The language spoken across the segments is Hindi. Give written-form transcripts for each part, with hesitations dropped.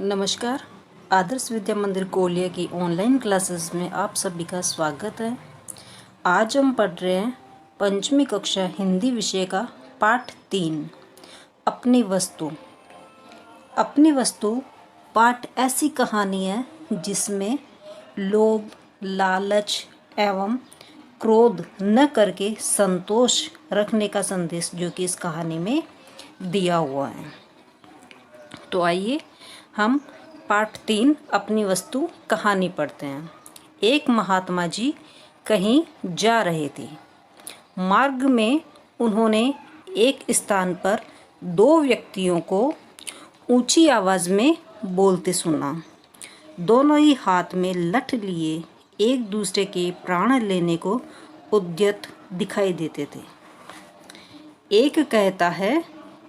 नमस्कार। आदर्श विद्या मंदिर कोलिया की ऑनलाइन क्लासेस में आप सभी का स्वागत है। आज हम पढ़ रहे हैं पंचमी कक्षा हिंदी विषय का पाठ 3 अपनी वस्तु। अपनी वस्तु पाठ ऐसी कहानी है जिसमें लोभ, लालच एवं क्रोध न करके संतोष रखने का संदेश जो कि इस कहानी में दिया हुआ है। तो आइए हम पाठ 3 अपनी वस्तु कहानी पढ़ते हैं। एक महात्मा जी कहीं जा रहे थे। मार्ग में उन्होंने एक स्थान पर दो व्यक्तियों को ऊंची आवाज़ में बोलते सुना। दोनों ही हाथ में लठ लिए एक दूसरे के प्राण लेने को उद्यत दिखाई देते थे। एक कहता है,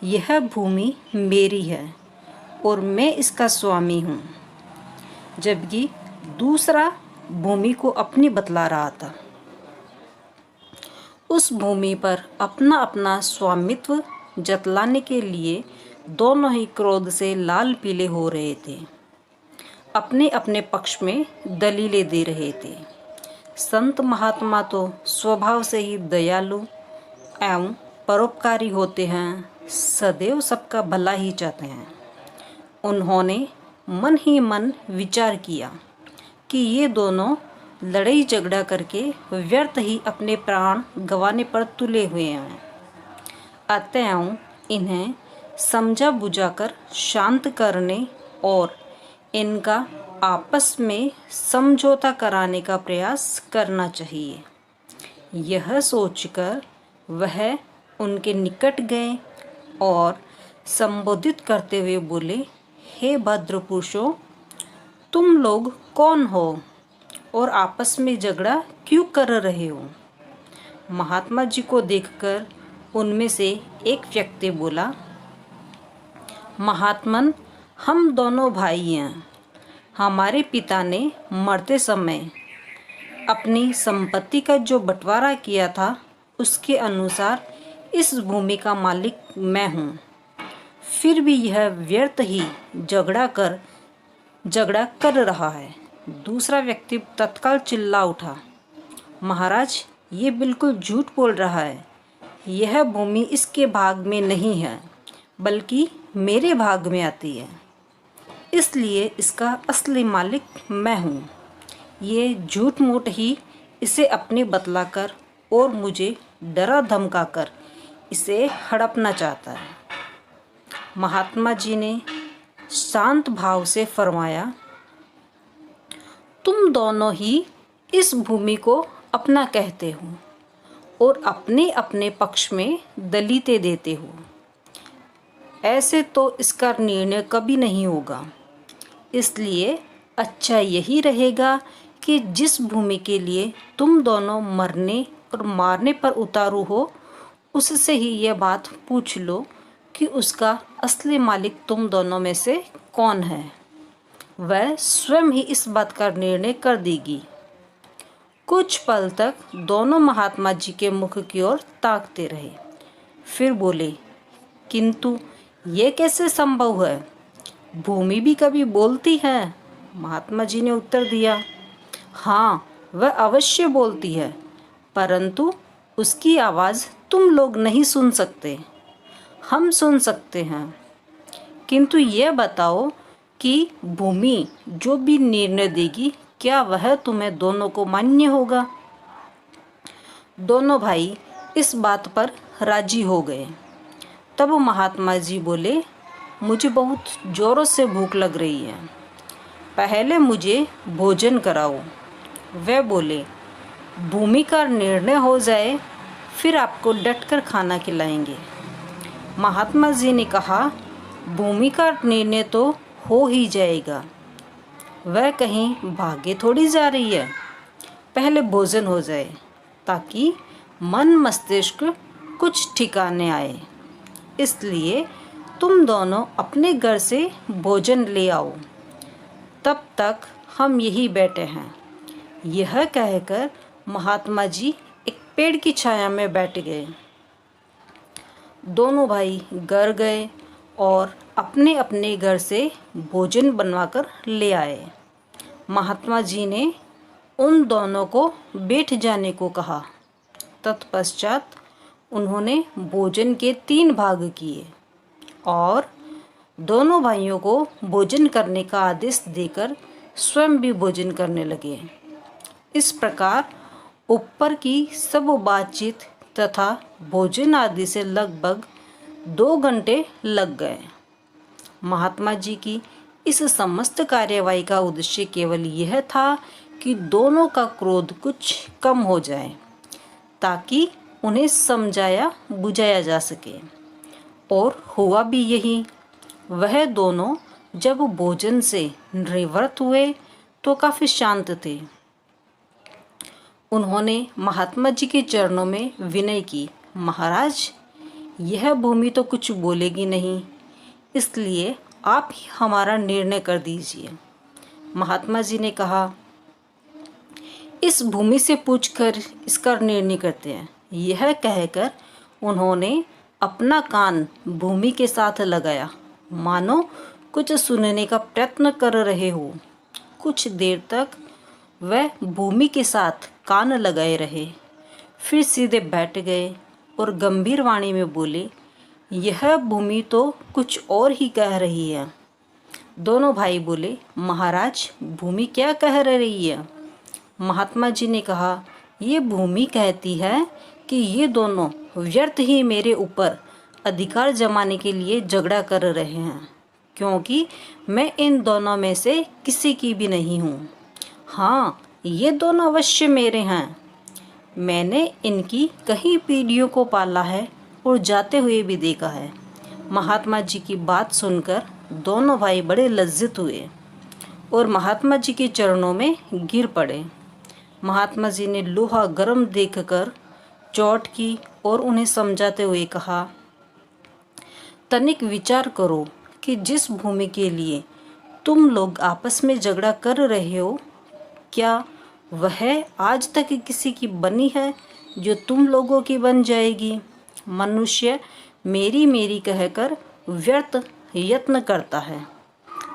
यह भूमि मेरी है और मैं इसका स्वामी हूँ, जबकि दूसरा भूमि को अपनी बतला रहा था। उस भूमि पर अपना अपना स्वामित्व जतलाने के लिए दोनों ही क्रोध से लाल पीले हो रहे थे। अपने अपने पक्ष में दलीलें दे रहे थे। संत महात्मा तो स्वभाव से ही दयालु एवं परोपकारी होते हैं, सदैव सबका भला ही चाहते हैं। उन्होंने मन ही मन विचार किया कि ये दोनों लड़ाई झगड़ा करके व्यर्थ ही अपने प्राण गंवाने पर तुले हुए हैं। अतएव इन्हें समझा बुझाकर शांत करने और इनका आपस में समझौता कराने का प्रयास करना चाहिए। यह सोचकर वह उनके निकट गए और संबोधित करते हुए बोले, हे भद्र पुरुषों, तुम लोग कौन हो और आपस में झगड़ा क्यों कर रहे हो? महात्मा जी को देखकर उनमें से एक व्यक्ति बोला, महात्मन, हम दोनों भाई हैं। हमारे पिता ने मरते समय अपनी संपत्ति का जो बंटवारा किया था उसके अनुसार इस भूमि का मालिक मैं हूँ। फिर भी यह व्यर्थ ही झगड़ा कर रहा है। दूसरा व्यक्ति तत्काल चिल्ला उठा, महाराज, ये बिल्कुल झूठ बोल रहा है। यह भूमि इसके भाग में नहीं है, बल्कि मेरे भाग में आती है, इसलिए इसका असली मालिक मैं हूँ। ये झूठ मूठ ही इसे अपने बतलाकर और मुझे डरा धमकाकर इसे हड़पना चाहता है। महात्मा जी ने शांत भाव से फरमाया, तुम दोनों ही इस भूमि को अपना कहते हो और अपने अपने पक्ष में दलीलें देते हो। ऐसे तो इसका निर्णय कभी नहीं होगा। इसलिए अच्छा यही रहेगा कि जिस भूमि के लिए तुम दोनों मरने और मारने पर उतारू हो, उससे ही यह बात पूछ लो कि उसका असली मालिक तुम दोनों में से कौन है। वह स्वयं ही इस बात का निर्णय कर देगी। कुछ पल तक दोनों महात्मा जी के मुख की ओर ताकते रहे, फिर बोले, किंतु ये कैसे संभव है? भूमि भी कभी बोलती है? महात्मा जी ने उत्तर दिया, हाँ, वह अवश्य बोलती है, परंतु उसकी आवाज़ तुम लोग नहीं सुन सकते, हम सुन सकते हैं। किंतु यह बताओ कि भूमि जो भी निर्णय देगी, क्या वह तुम्हें दोनों को मान्य होगा? दोनों भाई इस बात पर राजी हो गए। तब महात्मा जी बोले, मुझे बहुत ज़ोरों से भूख लग रही है, पहले मुझे भोजन कराओ। वे बोले, भूमि का निर्णय हो जाए फिर आपको डटकर खाना खिलाएंगे। महात्मा जी ने कहा, भूमि का निर्णय तो हो ही जाएगा, वह कहीं भागे थोड़ी जा रही है। पहले भोजन हो जाए ताकि मन मस्तिष्क कुछ ठिकाने आए। इसलिए तुम दोनों अपने घर से भोजन ले आओ, तब तक हम यही बैठे हैं। यह कहकर महात्मा जी एक पेड़ की छाया में बैठ गए। दोनों भाई घर गए और अपने अपने घर से भोजन बनवाकर ले आए। महात्मा जी ने उन दोनों को बैठ जाने को कहा। तत्पश्चात उन्होंने भोजन के 3 भाग किए और दोनों भाइयों को भोजन करने का आदेश देकर स्वयं भी भोजन करने लगे। इस प्रकार ऊपर की सब बातचीत तथा भोजन आदि से लगभग 2 घंटे लग गए। महात्मा जी की इस समस्त कार्यवाही का उद्देश्य केवल यह था कि दोनों का क्रोध कुछ कम हो जाए, ताकि उन्हें समझाया बुझाया जा सके। और हुआ भी यही। वह दोनों जब भोजन से निवृत्त हुए तो काफ़ी शांत थे। उन्होंने महात्मा जी के चरणों में विनय की, महाराज, यह भूमि तो कुछ बोलेगी नहीं, इसलिए आप ही हमारा निर्णय कर दीजिए। महात्मा जी ने कहा, इस भूमि से पूछकर इसका निर्णय करते हैं। यह कहकर उन्होंने अपना कान भूमि के साथ लगाया, मानो कुछ सुनने का प्रयत्न कर रहे हो। कुछ देर तक वह भूमि के साथ कान लगाए रहे, फिर सीधे बैठ गए और गंभीर वाणी में बोले, यह भूमि तो कुछ और ही कह रही है। दोनों भाई बोले, महाराज, भूमि क्या कह रही है? महात्मा जी ने कहा, ये भूमि कहती है कि ये दोनों व्यर्थ ही मेरे ऊपर अधिकार जमाने के लिए झगड़ा कर रहे हैं, क्योंकि मैं इन दोनों में से किसी की भी नहीं हूँ। हाँ, ये दोनों अवश्य मेरे हैं। मैंने इनकी कई पीढ़ियों को पाला है और जाते हुए भी देखा है। महात्मा जी की बात सुनकर दोनों भाई बड़े लज्जित हुए और महात्मा जी के चरणों में गिर पड़े। महात्मा जी ने लोहा गर्म देखकर चोट की और उन्हें समझाते हुए कहा, तनिक विचार करो कि जिस भूमि के लिए तुम लोग आपस में झगड़ा कर रहे हो, क्या वह आज तक किसी की बनी है जो तुम लोगों की बन जाएगी? मनुष्य मेरी मेरी कहकर व्यर्थ यत्न करता है।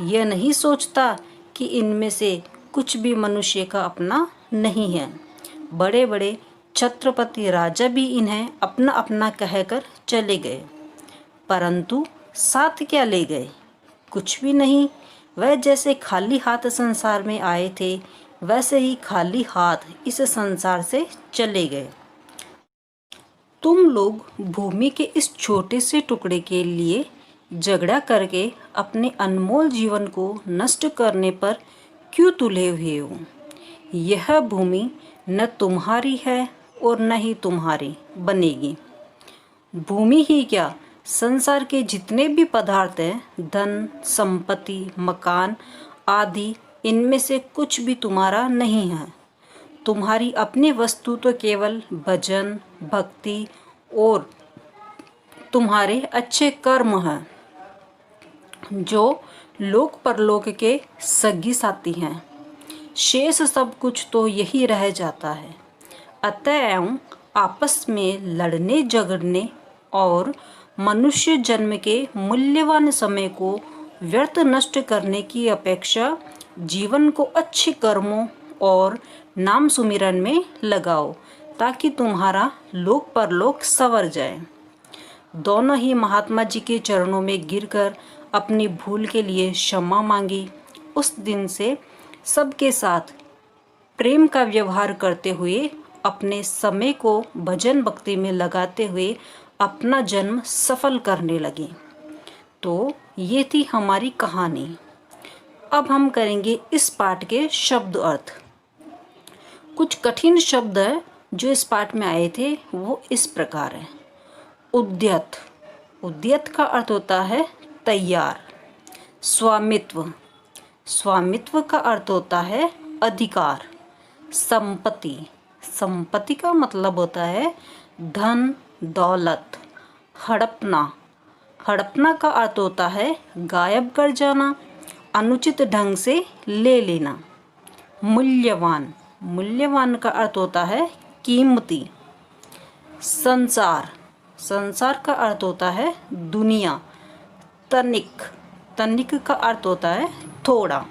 यह नहीं सोचता कि इनमें से कुछ भी मनुष्य का अपना नहीं है। बड़े बड़े छत्रपति राजा भी इन्हें अपना अपना कहकर चले गए, परंतु साथ क्या ले गए? कुछ भी नहीं। वह जैसे खाली हाथ संसार में आए थे, वैसे ही खाली हाथ इस संसार से चले गए। तुम लोग भूमि के इस छोटे से टुकड़े के लिए झगड़ा करके अपने अनमोल जीवन को नष्ट करने पर क्यों तुले हुए हो? यह भूमि न तुम्हारी है और न ही तुम्हारी बनेगी। भूमि ही क्या, संसार के जितने भी पदार्थ हैं, धन, संपत्ति, मकान आदि, इनमें से कुछ भी तुम्हारा नहीं है। तुम्हारी अपनी वस्तु तो केवल भजन, भक्ति और तुम्हारे अच्छे कर्म हैं, जो लोक परलोक के सगी साथी हैं। शेष सब कुछ तो यही रह जाता है। अतएव आपस में लड़ने झगड़ने और मनुष्य जन्म के मूल्यवान समय को व्यर्थ नष्ट करने की अपेक्षा जीवन को अच्छे कर्मों और नाम सुमिरन में लगाओ, ताकि तुम्हारा लोक परलोक संवर जाए। दोनों ही महात्मा जी के चरणों में गिरकर अपनी भूल के लिए क्षमा मांगी। उस दिन से सबके साथ प्रेम का व्यवहार करते हुए, अपने समय को भजन भक्ति में लगाते हुए अपना जन्म सफल करने लगे। तो ये थी हमारी कहानी। अब हम करेंगे इस पाठ के शब्द अर्थ। कुछ कठिन शब्द हैं जो इस पाठ में आए थे, वो इस प्रकार है। उद्यत, उद्यत का अर्थ होता है तैयार। स्वामित्व, स्वामित्व का अर्थ होता है अधिकार। संपत्ति, संपत्ति का मतलब होता है धन दौलत। हड़पना, हड़पना का अर्थ होता है गायब कर जाना, अनुचित ढंग से ले लेना। मूल्यवान, मूल्यवान का अर्थ होता है कीमती। संसार, संसार का अर्थ होता है दुनिया। तनिक, तनिक का अर्थ होता है थोड़ा।